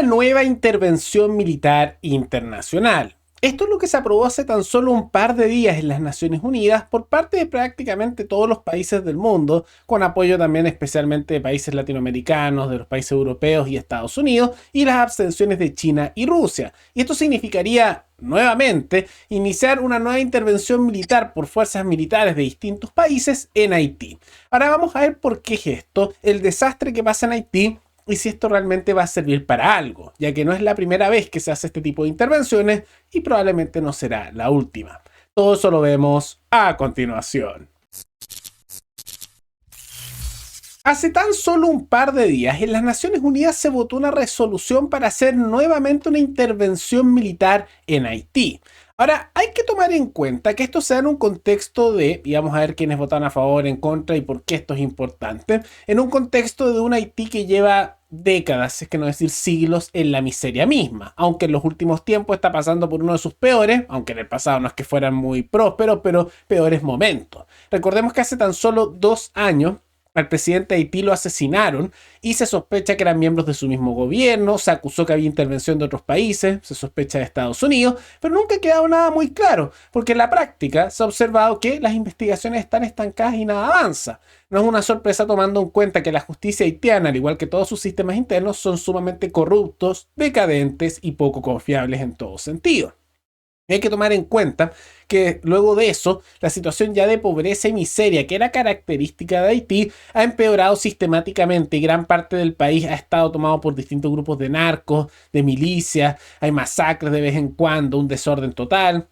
nueva intervención militar internacional. Esto es lo que se aprobó hace tan solo un par de días en las Naciones Unidas por parte de prácticamente todos los países del mundo, con apoyo también especialmente de países latinoamericanos, de los países europeos y Estados Unidos, y las abstenciones de China y Rusia. Y esto significaría nuevamente iniciar una nueva intervención militar por fuerzas militares de distintos países en Haití. Ahora vamos a ver por qué es esto, el desastre que pasa en Haití, y si esto realmente va a servir para algo, ya que no es la primera vez que se hace este tipo de intervenciones y probablemente no será la última. Todo eso lo vemos a continuación. Hace tan solo un par de días en las Naciones Unidas se votó una resolución para hacer nuevamente una intervención militar en Haití. Ahora, hay que tomar en cuenta que esto se da en un contexto de, y vamos a ver quiénes votaron a favor, en contra y por qué esto es importante, en un contexto de un Haití que lleva décadas, es que no decir siglos, en la miseria misma, aunque en los últimos tiempos está pasando por uno de sus peores, aunque en el pasado no es que fueran muy prósperos, pero peores momentos. Recordemos que hace tan solo 2 años, al presidente de Haití lo asesinaron y se sospecha que eran miembros de su mismo gobierno, se acusó que había intervención de otros países, se sospecha de Estados Unidos, pero nunca ha quedado nada muy claro, porque en la práctica se ha observado que las investigaciones están estancadas y nada avanza. No es una sorpresa tomando en cuenta que la justicia haitiana, al igual que todos sus sistemas internos, son sumamente corruptos, decadentes y poco confiables en todo sentido. Hay que tomar en cuenta que luego de eso, la situación ya de pobreza y miseria que era característica de Haití ha empeorado sistemáticamente y gran parte del país ha estado tomado por distintos grupos de narcos, de milicias, hay masacres de vez en cuando, un desorden total,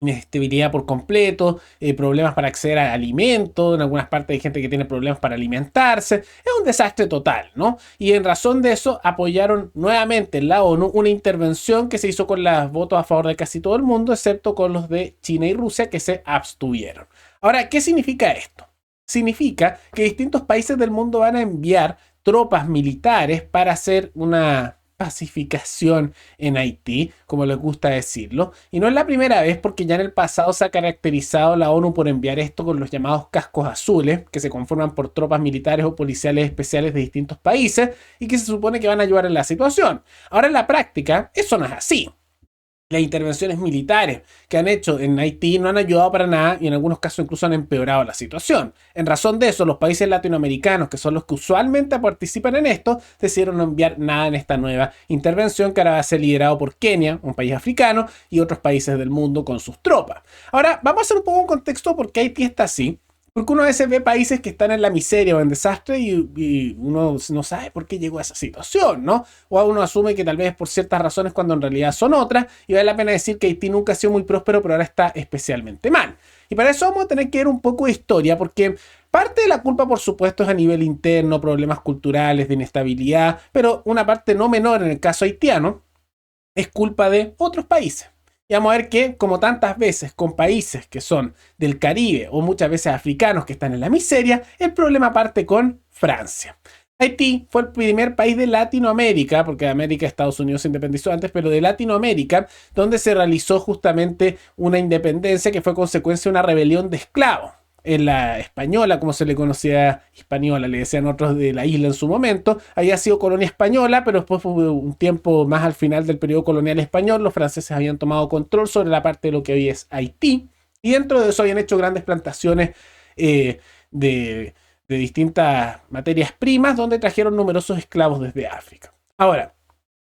inestabilidad por completo, problemas para acceder a alimentos, en algunas partes hay gente que tiene problemas para alimentarse, es un desastre total, ¿no? Y en razón de eso apoyaron nuevamente en la ONU una intervención que se hizo con los votos a favor de casi todo el mundo, excepto con los de China y Rusia que se abstuvieron. Ahora, ¿qué significa esto? Significa que distintos países del mundo van a enviar tropas militares para hacer una pacificación en Haití, como les gusta decirlo, y no es la primera vez porque ya en el pasado se ha caracterizado la ONU por enviar esto con los llamados cascos azules, que se conforman por tropas militares o policiales especiales de distintos países y que se supone que van a ayudar en la situación. Ahora en la práctica eso no es así. Las intervenciones militares que han hecho en Haití no han ayudado para nada y en algunos casos incluso han empeorado la situación. En razón de eso, los países latinoamericanos, que son los que usualmente participan en esto, decidieron no enviar nada en esta nueva intervención que ahora va a ser liderado por Kenia, un país africano, y otros países del mundo con sus tropas. Ahora, vamos a hacer un poco un contexto por qué Haití está así. Porque uno a veces ve países que están en la miseria o en desastre y uno no sabe por qué llegó a esa situación, ¿no? O uno asume que tal vez es por ciertas razones cuando en realidad son otras. Y vale la pena decir que Haití nunca ha sido muy próspero, pero ahora está especialmente mal. Y para eso vamos a tener que ver un poco de historia, porque parte de la culpa, por supuesto, es a nivel interno, problemas culturales, de inestabilidad, pero una parte no menor en el caso haitiano es culpa de otros países. Y vamos a ver que, como tantas veces con países que son del Caribe o muchas veces africanos que están en la miseria, el problema parte con Francia. Haití fue el primer país de Latinoamérica, porque de América Estados Unidos se independizó antes, pero de Latinoamérica, donde se realizó justamente una independencia que fue consecuencia de una rebelión de esclavos. En la española, como se le conocía, hispaniola, le decían otros de la isla en su momento, había sido colonia española, pero después fue un tiempo más al final del periodo colonial español, los franceses habían tomado control sobre la parte de lo que hoy es Haití, y dentro de eso habían hecho grandes plantaciones de distintas materias primas, donde trajeron numerosos esclavos desde África. Ahora,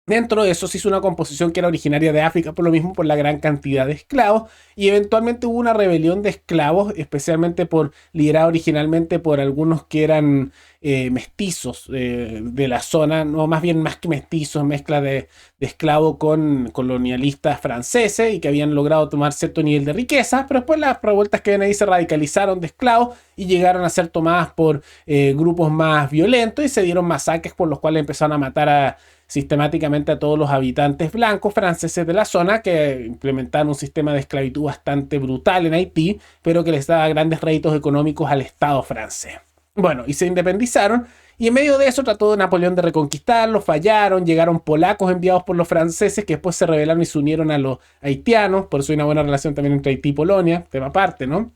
dentro de eso se hizo una composición que era originaria de África, por lo mismo por la gran cantidad de esclavos, y eventualmente hubo una rebelión de esclavos, especialmente liderada originalmente por algunos que eran mestizos de la zona, no, más bien más que mestizos, mezcla de esclavo con colonialistas franceses y que habían logrado tomar cierto nivel de riqueza, pero después las revueltas que ven ahí se radicalizaron de esclavos y llegaron a ser tomadas por grupos más violentos y se dieron masacres por los cuales empezaron a matar sistemáticamente a todos los habitantes blancos franceses de la zona, que implementaron un sistema de esclavitud bastante brutal en Haití, pero que les daba grandes réditos económicos al Estado francés. Bueno, y se independizaron, y en medio de eso trató de Napoleón de reconquistarlos, fallaron, llegaron polacos enviados por los franceses que después se rebelaron y se unieron a los haitianos, por eso hay una buena relación también entre Haití y Polonia, tema aparte, ¿no?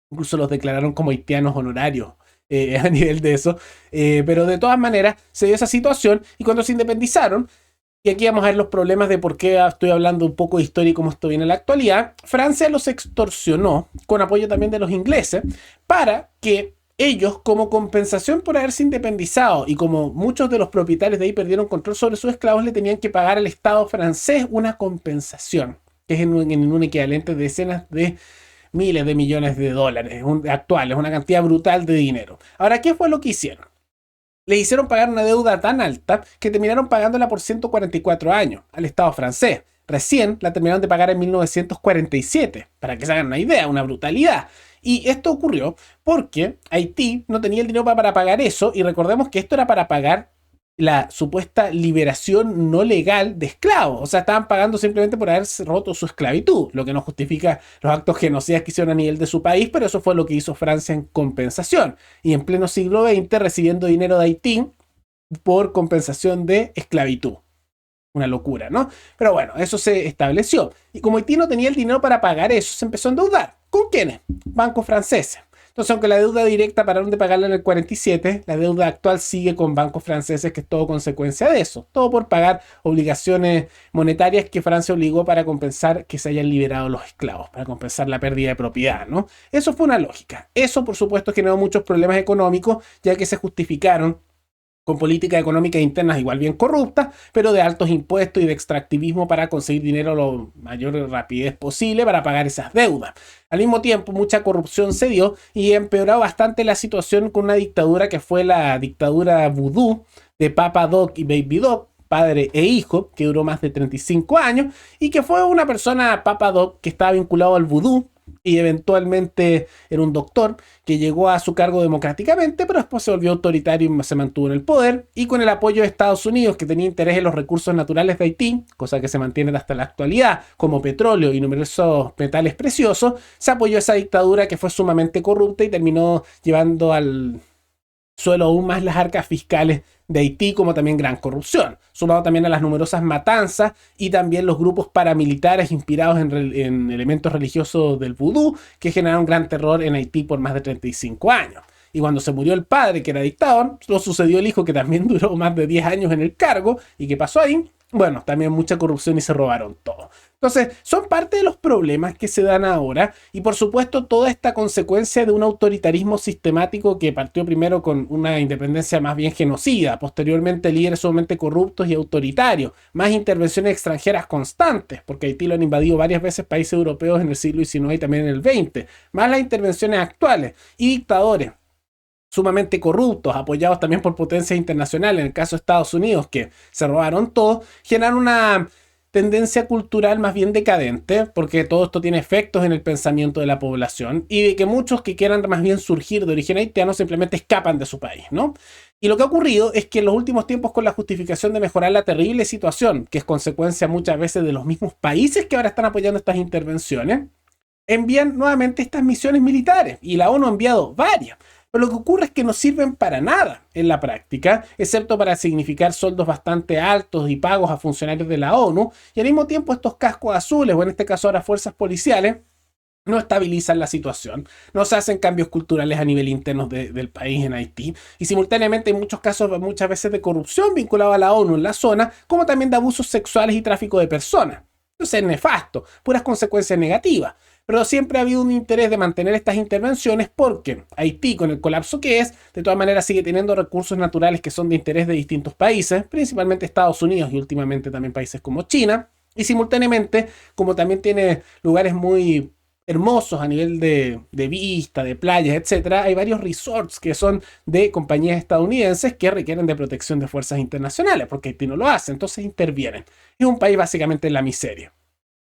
Incluso los declararon como haitianos honorarios. A nivel de eso, pero de todas maneras se dio esa situación y cuando se independizaron Y aquí vamos a ver los problemas de por qué estoy hablando un poco de historia y cómo esto viene en la actualidad. Francia los extorsionó, con apoyo también de los ingleses, para que ellos, como compensación por haberse independizado y como muchos de los propietarios de ahí perdieron control sobre sus esclavos, le tenían que pagar al Estado francés una compensación, que es en un equivalente de decenas de miles de millones de dólares actuales, una cantidad brutal de dinero. Ahora, ¿qué fue lo que hicieron? Le hicieron pagar una deuda tan alta que terminaron pagándola por 144 años al Estado francés. Recién la terminaron de pagar en 1947, para que se hagan una idea, una brutalidad. Y esto ocurrió porque Haití no tenía el dinero para pagar eso, y recordemos que esto era para pagar la supuesta liberación no legal de esclavos. O sea, estaban pagando simplemente por haber roto su esclavitud, lo que no justifica los actos genocidas que hicieron a nivel de su país, pero eso fue lo que hizo Francia en compensación. Y en pleno siglo XX recibiendo dinero de Haití por compensación de esclavitud. Una locura, ¿no? Pero bueno, eso se estableció. Y como Haití no tenía el dinero para pagar eso, se empezó a endeudar. ¿Con quiénes? Bancos franceses. Entonces, aunque la deuda directa pararon de pagarla en el 47, la deuda actual sigue con bancos franceses, que es todo consecuencia de eso. Todo por pagar obligaciones monetarias que Francia obligó para compensar que se hayan liberado los esclavos, para compensar la pérdida de propiedad, ¿no? Eso fue una lógica. Eso, por supuesto, generó muchos problemas económicos, ya que se justificaron con políticas económicas internas igual bien corruptas, pero de altos impuestos y de extractivismo para conseguir dinero lo mayor rapidez posible para pagar esas deudas. Al mismo tiempo, mucha corrupción se dio y empeoró bastante la situación con una dictadura que fue la dictadura vudú de Papa Doc y Baby Doc, padre e hijo, que duró más de 35 años, y que fue una persona, Papa Doc, que estaba vinculado al vudú, y eventualmente era un doctor que llegó a su cargo democráticamente, pero después se volvió autoritario y se mantuvo en el poder, y con el apoyo de Estados Unidos, que tenía interés en los recursos naturales de Haití, cosa que se mantiene hasta la actualidad, como petróleo y numerosos metales preciosos, se apoyó a esa dictadura que fue sumamente corrupta y terminó llevando al suelo aún más las arcas fiscales de Haití, como también gran corrupción, sumado también a las numerosas matanzas y también los grupos paramilitares inspirados en elementos religiosos del vudú que generaron gran terror en Haití por más de 35 años. Y cuando se murió el padre, que era dictador, lo sucedió el hijo, que también duró más de 10 años en el cargo. ¿Y qué pasó ahí? Bueno, también mucha corrupción y se robaron todo. Entonces, son parte de los problemas que se dan ahora y por supuesto toda esta consecuencia de un autoritarismo sistemático que partió primero con una independencia más bien genocida, posteriormente líderes sumamente corruptos y autoritarios, más intervenciones extranjeras constantes, porque Haití lo han invadido varias veces países europeos en el siglo XIX y también en el XX, más las intervenciones actuales y dictadores sumamente corruptos, apoyados también por potencias internacionales, en el caso de Estados Unidos, que se robaron todo, generan una tendencia cultural más bien decadente, porque todo esto tiene efectos en el pensamiento de la población, y de que muchos que quieran más bien surgir de origen haitiano simplemente escapan de su país, ¿no? Y lo que ha ocurrido es que en los últimos tiempos, con la justificación de mejorar la terrible situación, que es consecuencia muchas veces de los mismos países que ahora están apoyando estas intervenciones, envían nuevamente estas misiones militares, y la ONU ha enviado varias. Pero lo que ocurre es que no sirven para nada en la práctica, excepto para significar sueldos bastante altos y pagos a funcionarios de la ONU, y al mismo tiempo estos cascos azules, o en este caso ahora fuerzas policiales, no estabilizan la situación, no se hacen cambios culturales a nivel interno del país en Haití, y simultáneamente hay muchos casos, muchas veces de corrupción vinculada a la ONU en la zona, como también de abusos sexuales y tráfico de personas. Entonces es nefasto, puras consecuencias negativas. Pero siempre ha habido un interés de mantener estas intervenciones porque Haití, con el colapso que es, de todas maneras sigue teniendo recursos naturales que son de interés de distintos países, principalmente Estados Unidos y últimamente también países como China, y simultáneamente, como también tiene lugares muy hermosos a nivel de vista, de playas, etcétera, hay varios resorts que son de compañías estadounidenses que requieren de protección de fuerzas internacionales, porque Haití no lo hace, entonces intervienen. Es un país básicamente en la miseria,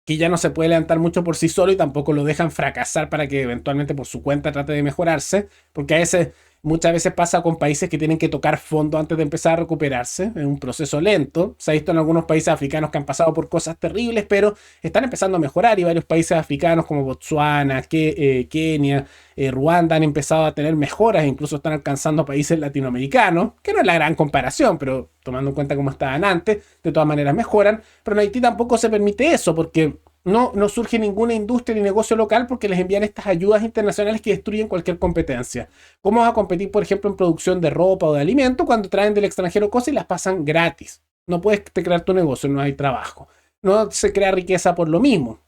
que ya no se puede levantar mucho por sí solo y tampoco lo dejan fracasar para que eventualmente por su cuenta trate de mejorarse, porque a veces, muchas veces pasa con países que tienen que tocar fondo antes de empezar a recuperarse, es un proceso lento. Se ha visto en algunos países africanos que han pasado por cosas terribles, pero están empezando a mejorar, y varios países africanos como Botsuana, Kenia, Ruanda han empezado a tener mejoras, incluso están alcanzando países latinoamericanos, que no es la gran comparación, pero tomando en cuenta cómo estaban antes, de todas maneras mejoran. Pero en Haití tampoco se permite eso, porque no surge ninguna industria ni negocio local, porque les envían estas ayudas internacionales que destruyen cualquier competencia. ¿Cómo vas a competir, por ejemplo, en producción de ropa o de alimento cuando traen del extranjero cosas y las pasan gratis? No puedes crear tu negocio, no hay trabajo. No se crea riqueza por lo mismo.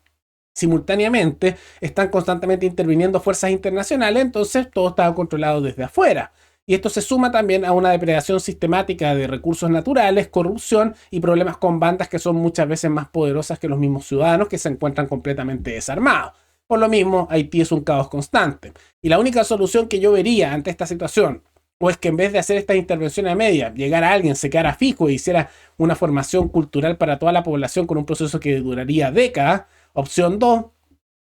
Simultáneamente están constantemente interviniendo fuerzas internacionales, entonces todo está controlado desde afuera. Y esto se suma también a una depredación sistemática de recursos naturales, corrupción y problemas con bandas que son muchas veces más poderosas que los mismos ciudadanos que se encuentran completamente desarmados. Por lo mismo, Haití es un caos constante. Y la única solución que yo vería ante esta situación, o es que en vez de hacer estas intervenciones a media, llegara alguien, se quedara fijo e hiciera una formación cultural para toda la población con un proceso que duraría décadas. Opción 2,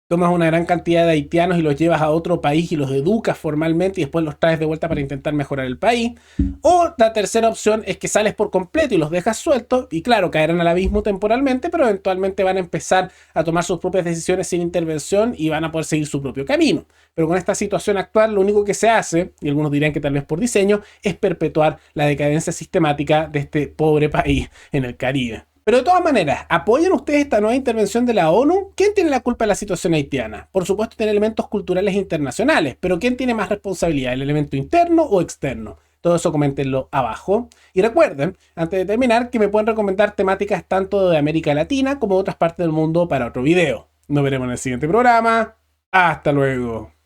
tomas una gran cantidad de haitianos y los llevas a otro país y los educas formalmente y después los traes de vuelta para intentar mejorar el país. O la tercera opción es que sales por completo y los dejas sueltos y claro, caerán al abismo temporalmente, pero eventualmente van a empezar a tomar sus propias decisiones sin intervención y van a poder seguir su propio camino. Pero con esta situación actual, lo único que se hace, y algunos dirían que tal vez por diseño, es perpetuar la decadencia sistemática de este pobre país en el Caribe. Pero de todas maneras, ¿apoyan ustedes esta nueva intervención de la ONU? ¿Quién tiene la culpa de la situación haitiana? Por supuesto, tiene elementos culturales internacionales, pero ¿quién tiene más responsabilidad, el elemento interno o externo? Todo eso coméntenlo abajo. Y recuerden, antes de terminar, que me pueden recomendar temáticas tanto de América Latina como de otras partes del mundo para otro video. Nos veremos en el siguiente programa. Hasta luego.